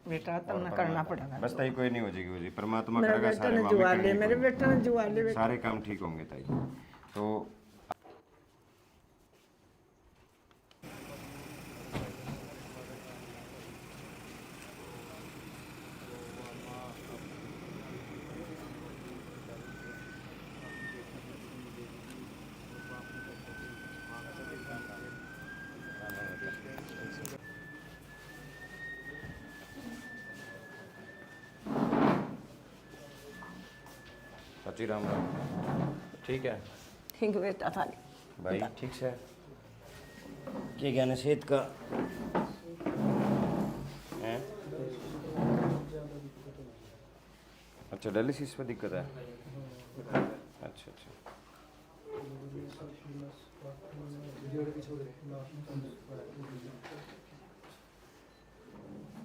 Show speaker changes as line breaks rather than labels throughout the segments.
बेटा तो ना करना पड़ेगा।
बस ताई कोई नहीं हो जाएगी, हो जाएगी, परमात्मा
मेरे
करेगा
बेटे
सारे
ने
मामले
जुआ
करने
ले,
ही
मेरे
पड़ेंगे।
बेटे ने जुआ ले बेटा।
सारे काम ठीक होंगे ताई। तो सची राम राम, ठीक है
ठीक है बेटा थाली
भाई, ठीक से क्या ज्ञान है सेहत का हैं? अच्छा डायलिसिस पे दिक्कत है। अच्छा अच्छा,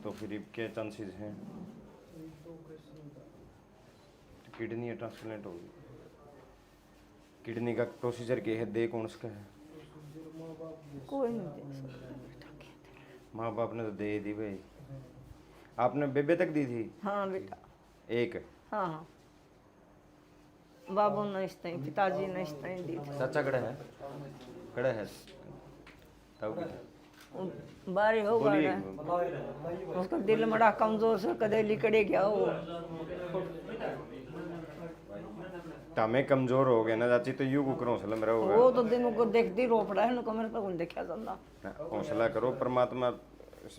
तो फिर क्या चांसेस हैं? तो किडनी ट्रांसप्लांट होगी। किडनी का प्रोसीजर क्या है, दे कौन सा है?
कोई नहीं दे सकता बेटा।
माँ बाप ने तो दे दी भाई। आपने बेबे तक दी थी?
हाँ बेटा।
एक
हाँ हाँ, बाबू ने इस तरह, पिताजी ने इस तरह दी थी।
चाचा कड़ा है तब क्या?
बारी हो
बोलिए।
गया उसका दिल बड़ा कमजोर से कदे लिकड़े गया वो।
टामे कमजोर हो गए ना चाची, तो यू कुकर हौसला मेरा होगा।
वो तो दिन को देखती रो पड़ा है उनको, मेरे पर कौन देखा जाता।
हौसला करो, परमात्मा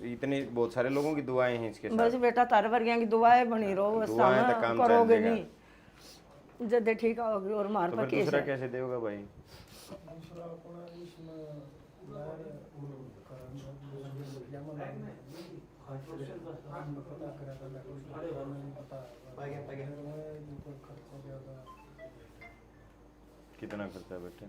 इतने बहुत सारे लोगों की दुआएं हैं इसके साथ।
बस बेटा तारे वर्गिया की दुआएं बनी रहो, बस
दुआएं तो काम
करोगे
चल जाएगा।
नहीं जब ठीक होगी। और मार
तो
पर
फिर
केस
दूसरा
है।
कैसे देगा भाई? कितना खर्चा है बेटे?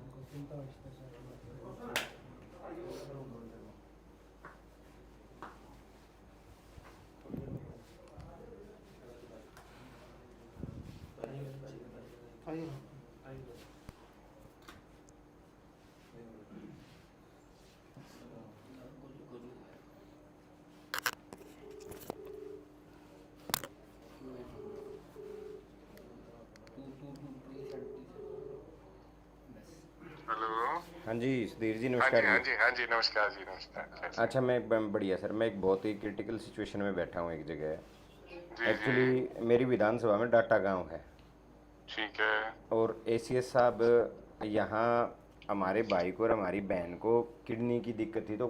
हेलो।
हाँ जी सुधीर जी,
हाँ जी
नमस्कार
हाँ
जी।
जी हाँ जी, नमस्कार जी, नमस्कार। कैसे?
अच्छा बढ़िया सर, मैं एक बहुत ही क्रिटिकल सिचुएशन में बैठा हूँ एक जगह।
जी जी,
एक्चुअली मेरी विधानसभा में डाटा गांव है,
ठीक है।
और एसीएस साहब यहाँ हमारे भाई को और हमारी बहन को किडनी की दिक्कत थी, तो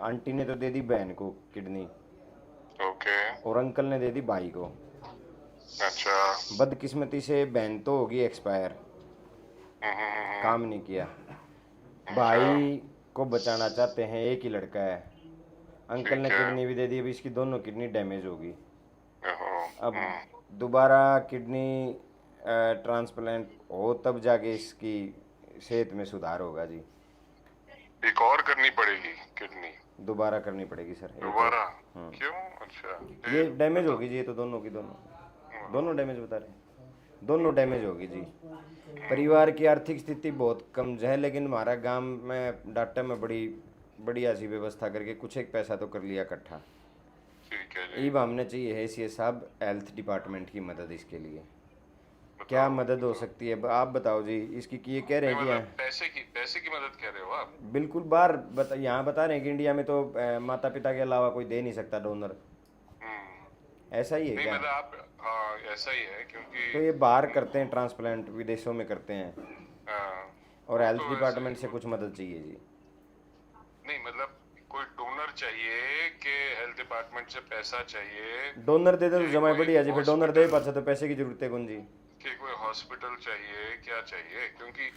आंटी ने तो दे दी बहन को किडनी,
ओके।
और अंकल ने दे दी भाई को।
अच्छा।
बदकिस्मती से बहन तो होगी एक्सपायर, काम नहीं किया।
अच्छा,
भाई को बचाना चाहते हैं, एक ही लड़का है, अंकल ने
ठीक है।
किडनी भी दे दी, अभी इसकी दोनों किडनी डैमेज होगी।
ओहो,
अब दोबारा किडनी ट्रांसप्लांट हो तब जाके इसकी सेहत में सुधार होगा जी।
एक और करनी पड़ेगी किडनी?
दोबारा करनी पड़ेगी सर, एक और।
दोबारा? क्यों? अच्छा,
ये डैमेज होगी जी, ये तो दोनों की दोनों डैमेज बता रहे हैं, दोनों डैमेज होगी जी। परिवार की आर्थिक स्थिति बहुत कम है, लेकिन हमारा गांव में डाटा में बड़ी बढ़िया सी व्यवस्था करके कुछ एक पैसा तो कर लिया इकट्ठा।
ठीक है जी।
अब हमने चाहिए है सी साहब हेल्थ डिपार्टमेंट की मदद इसके लिए। क्या
बताओ।
मदद हो सकती है आप बताओ जी इसकी, कि ये कह रहे
नहीं
हैं कि
मतलब पैसे की मदद कह रहे हो आप?
बिल्कुल बाहर यहाँ बता रहे हैं कि इंडिया में तो माता पिता के अलावा कोई दे नहीं सकता डोनर, ऐसा ही है
नहीं
क्या?
मतलब आप, हाँ ऐसा ही है क्योंकि
तो ये बाहर करते हैं ट्रांसप्लांट, विदेशों में करते हैं,
हाँ,
और
वो
हेल्थ
तो ऐसे
डिपार्टमेंट से
ही।
कुछ मदद चाहिए जी।
नहीं मतलब कोई डोनर चाहिए कि हेल्थ डिपार्टमेंट से पैसा चाहिए
डोनर दे दे तो
कि
जमाए
कोई
बढ़िया जी, फिर डोनर दे
हॉस्पिटल,
पाछा तो पैसे की जरूरत है कौन जी?
कि कोई हॉस्पिटल चाहिए, क्या चाहिए? क्योंकि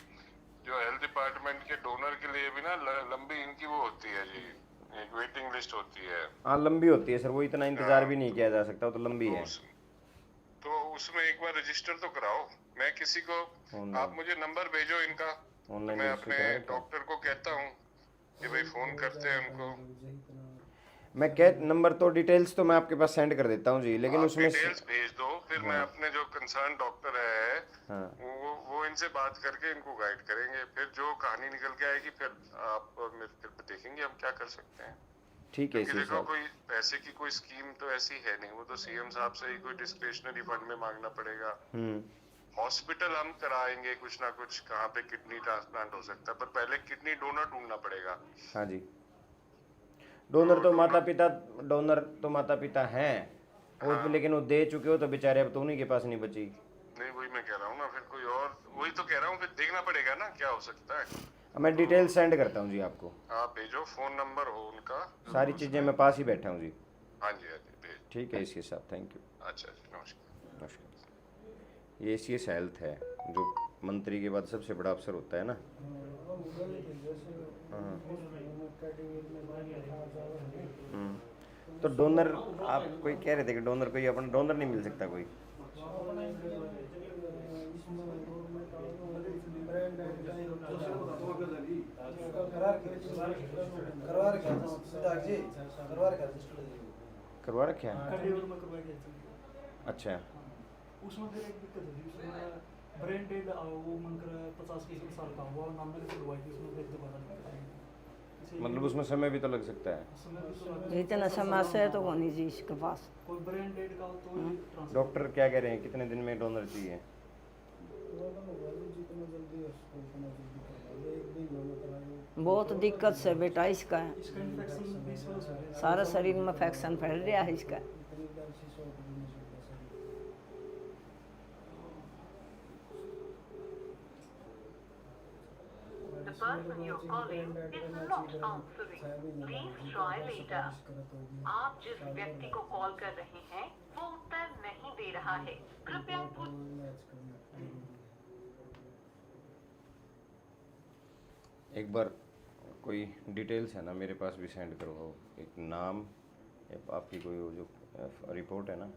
जो हेल्थ डिपार्टमेंट के डोनर के लिए भी ना लंबी इनकी वो होती है जी, एक वेटिंग लिस्ट होती है।
हाँ लंबी होती है सर, वो इतना इंतजार भी नहीं किया जा सकता, वो तो लंबी
तो
है।
तो उसमें एक बार रजिस्टर तो कराओ। मैं किसी को, आप मुझे नंबर भेजो इनका, तो
ऑनलाइन
मैं
रजिस्टर
अपने
करा रखा है।
डॉक्टर को कहता हूँ कि भाई फोन करते हैं उनको।
मैं कह नंबर तो डिटेल्स तो मैं आपके पास सेंड कर देता हूँ जी, लेकिन
आप
उसमें
डिटेल्स भेज दो, फिर मैं अपने जो कंसर्न डॉक्टर है
हाँ
वो इनसे बात करके इनको गाइड करेंगे। फिर जो कहानी निकल के आएगी फिर आप और मैं फिर देखेंगे हम क्या कर सकते हैं।
ठीक है
क्योंकि
इसी
देखो
हिसाब।
कोई पैसे की कोई स्कीम तो ऐसी है नहीं, वो तो सीएम साहब से ही कोई डिस्क्रिशनरी फंड में मांगना पड़ेगा। हॉस्पिटल हम कराएंगे कुछ ना कुछ, कहाँ पे किडनी ट्रांसप्लांट हो सकता है, पर पहले किडनी डोनर ढूंढना पड़ेगा।
हाँ जी, डोनर तो माता पिता हैं वो, लेकिन वो दे चुके हो तो बेचारे अब तो उन्हीं के पास नहीं बची।
नहीं वही मैं कह रहा हूँ ना, फिर कोई और, वही तो कह रहा हूँ, फिर देखना पड़ेगा ना क्या हो सकता है।
अब मैं डिटेल सेंड करता हूँ जी आपको,
आप भेजो, फोन नंबर हो उनका,
सारी चीज़ें मैं पास ही बैठा हूँ जी।
हाँ जी भेज।
ठीक है इसके साथ, थैंक यू,
अच्छा जी, नमस्कार।
नमस्कार। ये सीएस हेल्थ है जो मंत्री के बाद सबसे बड़ा अफसर होता है ना। तो डोनर, आप कोई कह रहे थे कि डोनर कोई अपना डोनर नहीं मिल सकता कोई? करवा रखे हैं? अच्छा,
उसमें फिर एक दिक्कत होगी, उसमें ब्रेन डेड वो मनकर 50 साल का हुआ, नाम में तो दवाई थी, उसमें फिर दोबारा दिक्कत आएगी।
मतलब उसमें समय भी तो लग सकता है।
समय भी तो लग-
इतना समस्या है तो होनी जी इसके पास।
कोई ब्रेन डेड का हो तो ट्रांसफर।
डॉक्टर क्या कह रहे हैं, कितने दिन में डोनर चाहिए?
बहुत दिक्कत से बेटा इसका है,
इसका इन्फेक्शन 20 वर्ष हो गया।
सारा शरीर में इन्फेक्शन फैल रहा है इसका।
The person you're calling is not answering. Please try later. आप जिस व्यक्ति को कॉल कर रहे हैं वो उत्तर नहीं दे रहा है, कृपया
एक बार कोई डिटेल्स है ना मेरे पास भी सेंड करवाओ, एक नाम, आपकी कोई वो जो रिपोर्ट है ना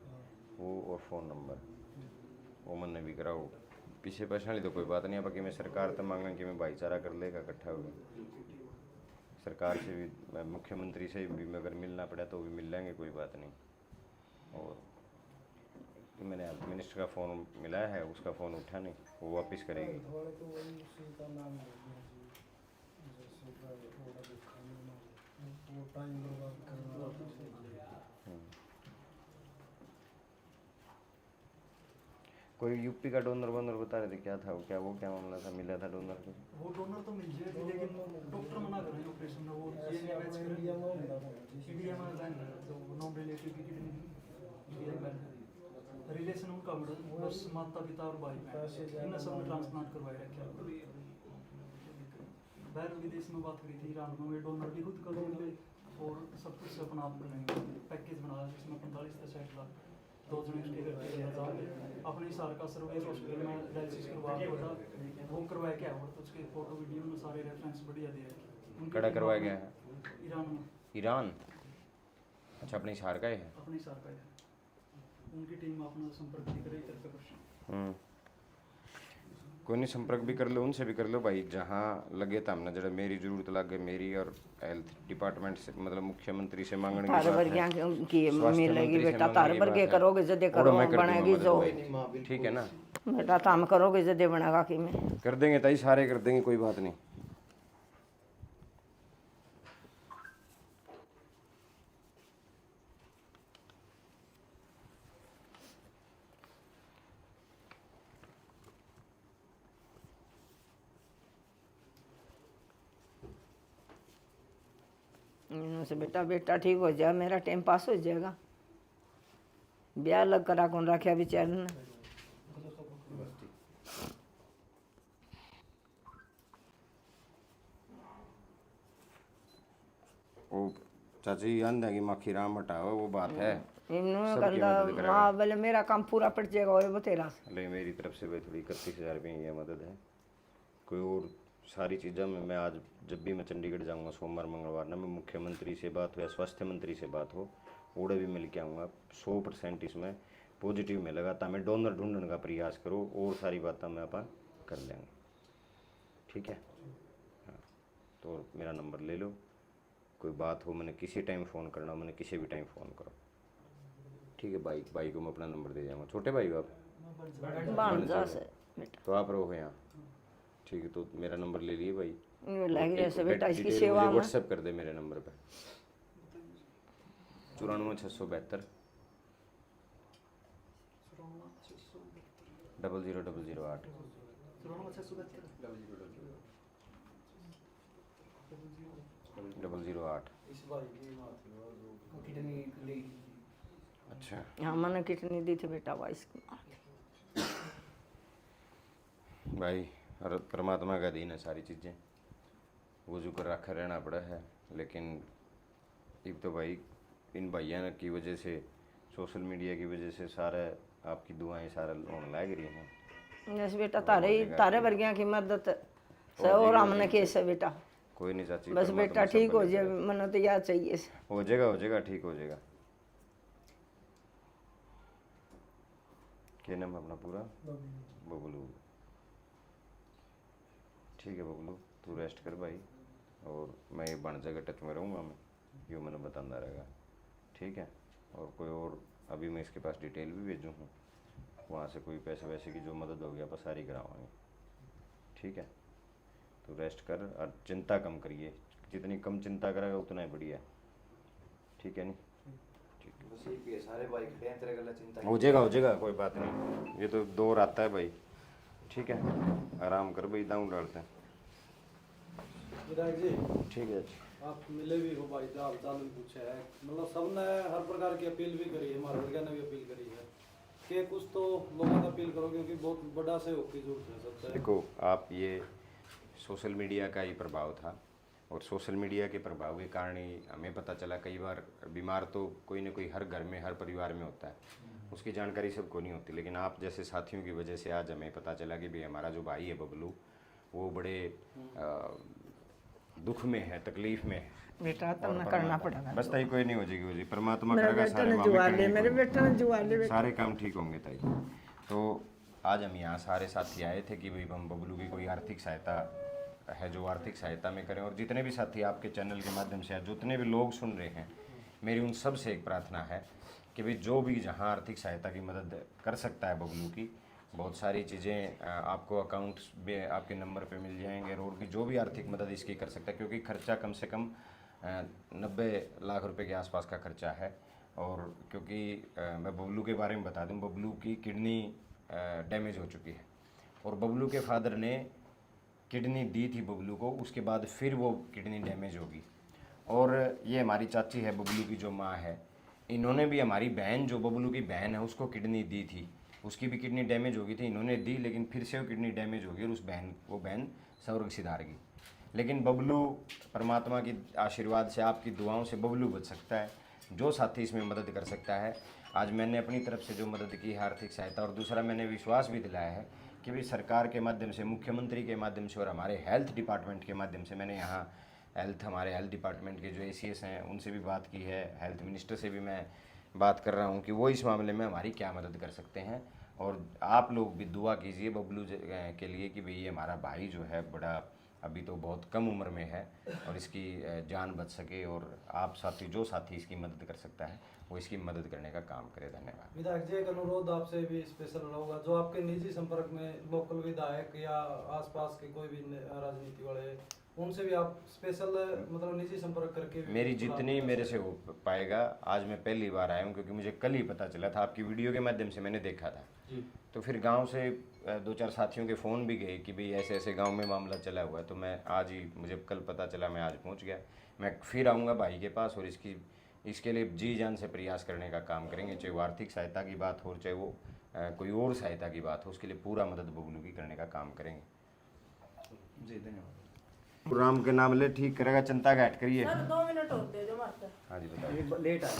वो, और फ़ोन नंबर वो मैंने भी कराओ। पीछे पर्सनली तो कोई बात नहीं, आप कि मैं सरकार तो मांगा कि मैं भाईचारा कर लेगा इकट्ठा होगा, सरकार से भी मुख्यमंत्री से भी अगर मिलना पड़ा तो भी मिल लेंगे, कोई बात नहीं। और मैंने मिनिस्टर का फ़ोन मिला है, उसका फ़ोन उठा नहीं, वो वापस करेगी। कोई यूपी का डोनर वोनर बता रहे थे, क्या था वो, क्या मामला था, मिला था डोनर को?
वो डोनर तो मिल जाएगी, लेकिन डॉक्टर मना कर रहे हैं ऑपरेशन में, वो ये मैच करें ईडीएम बैन है, तो नॉन रिलेटिव की किडनी ईडीएम बैन है। रिलेशन उनका बस माता पिता और भाई बहन, इन सब में ट्रांसप्लांट करवाए रखे। बाहर विदेश में बात करी थी, ईरान में, वे डोनर भी खुद करेंगे और सब कुछ अपना आप करेंगे। पैकेज बना जिसमें 45 से 60 लाख, 2 जने स्टे करके 1000 अपने हिसाब का सर्विस हॉस्पिटल में डायलिसिस करवा के बता वो करवाया क्या हुआ, तो उसके फोटो वीडियो में सारे रेफरेंस बढ़िया दे रखे।
कड़ा करवाया गया है
ईरान में।
ईरान? अच्छा, अपने हिसार का ही है।
अपने हिसाब का है, उनकी टीम अपना संपर्क भी करे इधर का।
कोई नहीं, संपर्क भी कर लो, उनसे भी कर लो भाई, जहाँ लगे था हमने जरा मेरी जरूरत लगे, मेरी और हेल्थ डिपार्टमेंट से, मतलब मुख्यमंत्री से मांगने की
तार
बात
वर्गियां
है,
की
स्वास्थ्य
मिलेगी
मंत्री से
बेटा,
मांगने
तार
की
वर्गे
बात है।
करोगे जदे
और
करो
मैं कर दूंगा
बनेगी
मदद
जो
भाई, ठीक है ना,
बेटा, काम करोगे जदे बनेगा कि में।
कर देंगे ताई, सारे कर देंगे, कोई बात नहीं।
से बेटा ठीक हो जाए, मेरा टाइम पास हो जाएगा। ब्याह लग करा कौन रखा बेचारे ने।
वो चाची अंधा की मक्खी राम हटाओ, वो बात है।
इन्होंने
सबकी
कहता
मदद करेगा।
माँ बोले मेरा काम पूरा पड़ जाएगा और बतेरा से।
ले मेरी तरफ से भाई थोड़ी 31,000 रुपये की मदद है, कोई और सारी चीज़ों में मैं आज जब भी मैं चंडीगढ़ जाऊंगा सोमवार मंगलवार ना, मैं मुख्यमंत्री से बात हो या स्वास्थ्य मंत्री से बात हो, ओड़े भी मिल के आऊँगा। 100% इसमें पॉजिटिव में लगाता मैं डोनर ढूंढने का प्रयास करूँ, और सारी बातें मैं अपन कर लेंगे, ठीक है। हाँ, तो मेरा नंबर ले लो, कोई बात हो मैंने किसी टाइम फ़ोन करना, मैंने किसी भी टाइम फ़ोन करो, ठीक है। भाई को मैं अपना नंबर दे जाऊँगा, छोटे भाई हो आप?
भांजा से बेटा
तो आप रहो यहाँ, ठीक है। तो मेरा नंबर ले लिए भाई,
यूँ लग जैसे बेटा इसकी
डिटेल
सेवा
मुझे
में।
व्हाट्सएप कर दे मेरे नंबर पे, 94 672 00008 008। अच्छा
हाँ मैंने किडनी दी थी बेटा 22 की।
भाई, और परमात्मा का दीन है सारी चीज़ें, वो जो कर रखा रहना पड़ा है। लेकिन एक तो भाई इन भैया की वजह से, सोशल मीडिया की वजह से सारा आपकी दुआएं सारा होने लग रही हैं।
बस बेटा तारे वर्गियां की मदद से और हमने कैसे बेटा
कोई नहीं चाची,
बस
परमात्मा
बेटा
सब
ठीक हो
भले
जाए,
करे।
मैंने तो याद चाहिए।
हो जाएगा ठीक हो जाएगा। क्या नाम है अपना पूरा? बबलू। ठीक है बबलू, तू रेस्ट कर भाई, और मैं ये बन जगह टच में रहूँगा, मैं यूँ मैंने बताता रहेगा, ठीक है। और कोई और अभी मैं इसके पास डिटेल भी भेजूँ हूँ, वहाँ से कोई पैसे वैसे की जो मदद होगी आप सारी करावाएंगे, ठीक है। तो रेस्ट कर और चिंता कम करिए, जितनी कम चिंता करेगा उतना ही बढ़िया, ठीक है नहीं?
सारे भाई खड़े हैं, तेरे गला चिंता
हो जाएगा कोई बात नहीं, ये तो दौर आता है भाई, ठीक है। आराम कर भाई, दाऊँ डालते हैं,
विधायक जी।
ठीक है।
आप मिले भी हो भाई, हाल चाल भी पूछा है, मतलब सबने हर प्रकार की अपील भी करी है, हमारे वर्ग ने भी अपील करी है कि कुछ तो लोगों ने अपील करो, क्योंकि बहुत बड़ा सहयोग की जरूरत है सबसे।
देखो आप, ये सोशल मीडिया का ही प्रभाव था, और सोशल मीडिया के प्रभाव के कारण ही हमें पता चला। कई बार बीमार तो कोई ना कोई हर घर में, हर परिवार में होता है, उसकी जानकारी सबको नहीं होती, लेकिन आप जैसे साथियों की वजह से आज हमें पता चला कि भाई हमारा जो भाई है बबलू, वो बड़े दुख में है, तकलीफ में है।
बेटा तुमने करना पड़ेगा।
बस ताई कोई नहीं हो जाएगी, परमात्मा
मेरे
करेगा,
बेटे
सारे
ने
मामले
जुआ ले,
करेंगे,
मेरे
कोई
बेटे ने जुआ ले बेटा।
सारे काम ठीक होंगे ताई। तो आज हम यहाँ सारे साथी आए थे कि भाई हम बबलू की कोई आर्थिक सहायता है जो आर्थिक सहायता में करें। और जितने भी साथी आपके चैनल के माध्यम से, जितने भी लोग सुन रहे हैं, मेरी उन सब से एक प्रार्थना है कि भाई जो भी जहाँ आर्थिक सहायता की मदद कर सकता है बबलू की, बहुत सारी चीज़ें आपको अकाउंट्स में आपके नंबर पे मिल जाएंगे, रोड की जो भी आर्थिक मदद इसकी कर सकता है, क्योंकि खर्चा कम से कम 90 लाख रुपए के आसपास का खर्चा है। और क्योंकि मैं बबलू के बारे में बता दूं, बबलू की किडनी डैमेज हो चुकी है, और बबलू के फादर ने किडनी दी थी बबलू को, उसके बाद फिर वो किडनी डैमेज होगी। और ये हमारी चाची है, बबलू की जो माँ है, इन्होंने भी हमारी बहन, जो बबलू की बहन है, उसको किडनी दी थी, उसकी भी किडनी डैमेज हो गई थी, इन्होंने दी, लेकिन फिर से वो किडनी डैमेज हो गई और वो बहन स्वर्ग सिधार गई। लेकिन बबलू, परमात्मा की आशीर्वाद से, आपकी दुआओं से बबलू बच सकता है। जो साथी इसमें मदद कर सकता है, आज मैंने अपनी तरफ से जो मदद की है आर्थिक सहायता, और दूसरा मैंने विश्वास भी दिलाया है कि भाई सरकार के माध्यम से, मुख्यमंत्री के माध्यम से और हमारे हेल्थ डिपार्टमेंट के माध्यम से, मैंने यहाँ हमारे हेल्थ डिपार्टमेंट के जो ACS हैं उनसे भी बात की है, हेल्थ मिनिस्टर से भी मैं बात कर रहा हूँ कि वो इस मामले में हमारी क्या मदद कर सकते हैं। और आप लोग भी दुआ कीजिए बबलू के लिए कि भाई ये हमारा भाई जो है, बड़ा अभी तो बहुत कम उम्र में है, और इसकी जान बच सके, और आप साथी, जो साथी इसकी मदद कर सकता है वो इसकी मदद करने का काम करे। धन्यवाद।
विधायक जी, एक अनुरोध आपसे भी स्पेशल होगा, जो आपके निजी संपर्क में लोकल विधायक या आसपास के कोई भी राजनीति वाले, उनसे भी आप स्पेशल मतलब निजी संपर्क करके
मेरी जितनी मेरे से हो पाएगा, आज मैं पहली बार आया हूँ, क्योंकि मुझे कल ही पता चला था, आपकी वीडियो के माध्यम से मैंने देखा था
जी।
तो फिर गांव से 2-4 साथियों के फ़ोन भी गए कि भाई ऐसे ऐसे गांव में मामला चला हुआ है, तो मैं आज ही, मुझे कल पता चला, मैं आज पहुंच गया। मैं फिर आऊँगा भाई के पास, और इसके लिए जी जान से प्रयास करने का काम करेंगे, चाहे वो आर्थिक सहायता की बात हो, चाहे वो कोई और सहायता की बात हो, उसके लिए पूरा मदद बबलू की करने का काम करेंगे।
जी धन्यवाद।
राम के नाम ले ठीक करेगा, चिंता घाट करिए।
2 मिनट और दे दो मास्टर।
हाँ जी बताइए।
लेट आए।